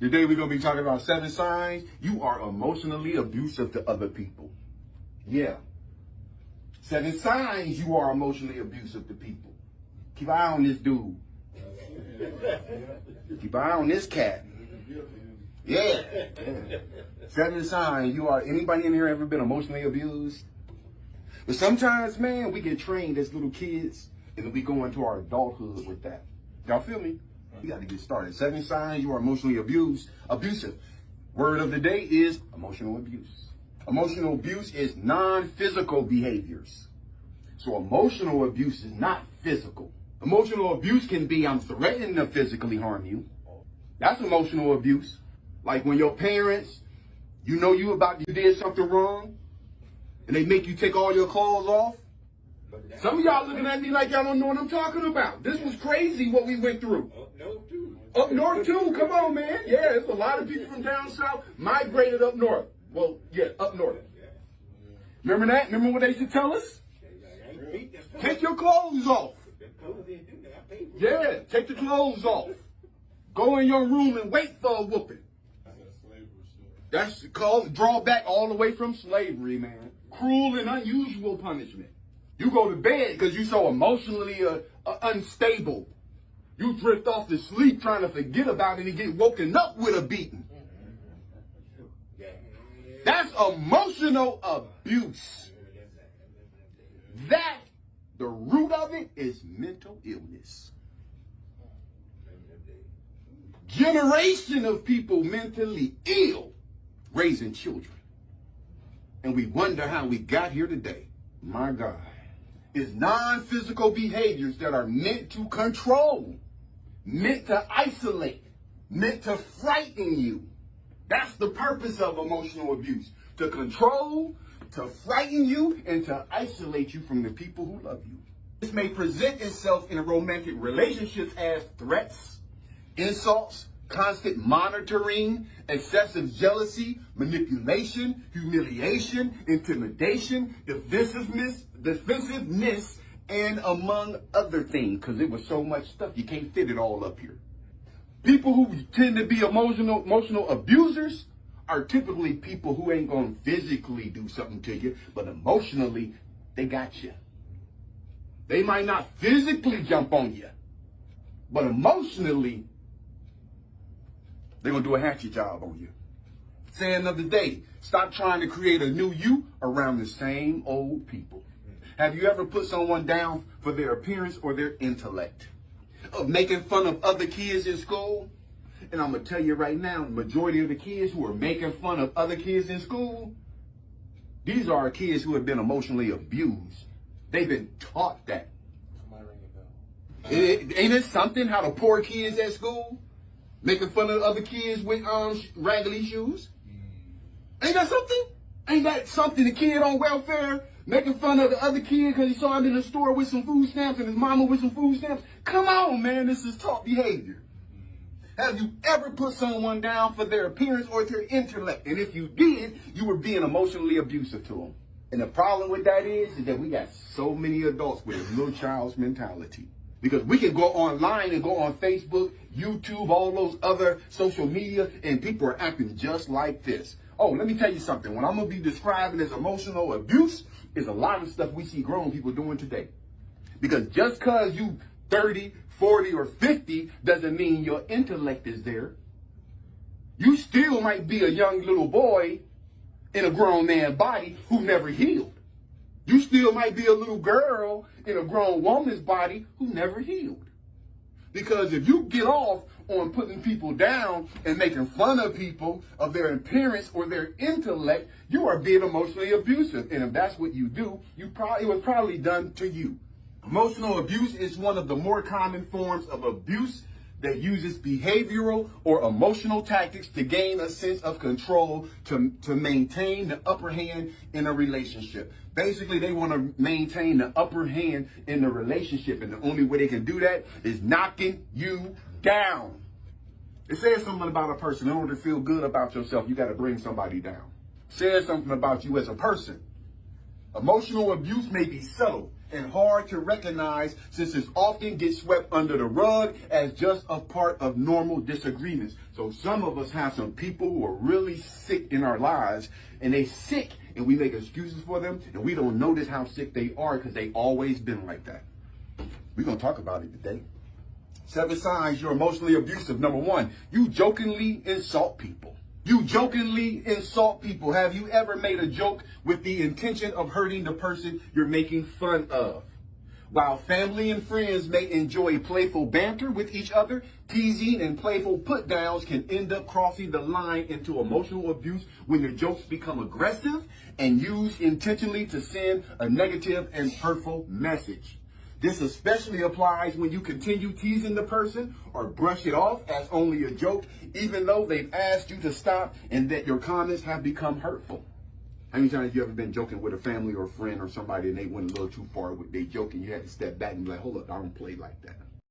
Today we're going to be talking about 7 signs you are emotionally abusive to other people. Yeah. 7 signs you are emotionally abusive to people. Keep an eye on this dude. Keep an eye on this cat. Yeah. 7 signs you are. Anybody in here ever been emotionally abused? But sometimes, man, we get trained as little kids and then we go into our adulthood with that. Y'all feel me? We got to get started. 7 signs you are emotionally abusive. Word of the day is emotional abuse. Emotional abuse is non-physical behaviors. So emotional abuse is not physical. Emotional abuse can be I'm threatening to physically harm you. That's emotional abuse. Like when your parents, you know you did something wrong and they make you take all your clothes off. Some of y'all looking at me like y'all don't know what I'm talking about. This was crazy what we went through. Up north too. Come on, man. Yeah, there's a lot of people from down south migrated up north. Well, yeah, up north. Remember that? Remember what they used to tell us? Take your clothes off. Yeah, take the clothes off. Go in your room and wait for a whooping. That's called drawback all the way from slavery, man. Cruel and unusual punishment. You go to bed because you're so emotionally unstable. You drift off to sleep trying to forget about it and get woken up with a beating. That's emotional abuse. The root of it is mental illness. Generation of people mentally ill raising children. And we wonder how we got here today. My God. It's non-physical behaviors that are meant to control, meant to isolate, meant to frighten you. That's the purpose of emotional abuse. To control, to frighten you, and to isolate you from the people who love you. This may present itself in romantic relationships as threats, insults, constant monitoring, excessive jealousy, manipulation, humiliation, intimidation, defensiveness, and among other things, because it was so much stuff, you can't fit it all up here. People who tend to be emotional abusers are typically people who ain't going to physically do something to you, but emotionally, they got you. They might not physically jump on you, but emotionally, they're going to do a hatchet job on you. Saying of the day, stop trying to create a new you around the same old people. Have you ever put someone down for their appearance or their intellect? Of making fun of other kids in school? And I'm going to tell you right now, the majority of the kids who are making fun of other kids in school, these are kids who have been emotionally abused. They've been taught that. Ain't it something how the poor kids at school making fun of other kids with raggedy shoes? Ain't that something? Ain't that something? The kid on welfare making fun of the other kid because he saw him in the store with some food stamps and his mama with some food stamps? Come on, man, this is taught behavior. Have you ever put someone down for their appearance or their intellect? And if you did, you were being emotionally abusive to them. And the problem with that is that we got so many adults with a little child's mentality. Because we can go online and go on Facebook, YouTube, all those other social media, and people are acting just like this. Oh, let me tell you something. What I'm going to be describing as emotional abuse is a lot of stuff we see grown people doing today. Because just because you 30, 40, or 50 doesn't mean your intellect is there. You still might be a young little boy in a grown man body who never healed. You still might be a little girl in a grown woman's body who never healed. Because if you get off on putting people down and making fun of people of their appearance or their intellect, you are being emotionally abusive. And if that's what you do, it was probably done to you. Emotional abuse is one of the more common forms of abuse that uses behavioral or emotional tactics to gain a sense of control to maintain the upper hand in a relationship. Basically, they want to maintain the upper hand in the relationship, and the only way they can do that is knocking you down. It says something about a person. In order to feel good about yourself, you got to bring somebody down. It says something about you as a person. Emotional abuse may be subtle and hard to recognize since it often gets swept under the rug as just a part of normal disagreements. So So some of us have some people who are really sick in our lives, and they sick, and we make excuses for them, and we don't notice how sick they are because they always been like that. We're going to talk about it today. 7 signs you're emotionally abusive. Number 1, you jokingly insult people. You jokingly insult people. Have you ever made a joke with the intention of hurting the person you're making fun of? While family and friends may enjoy playful banter with each other, teasing and playful put-downs can end up crossing the line into emotional abuse when your jokes become aggressive and used intentionally to send a negative and hurtful message. This especially applies when you continue teasing the person or brush it off as only a joke, even though they've asked you to stop and that your comments have become hurtful. How many times have you ever been joking with a family or a friend or somebody and they went a little too far with their joke and you had to step back and be like, hold up, I don't play like that.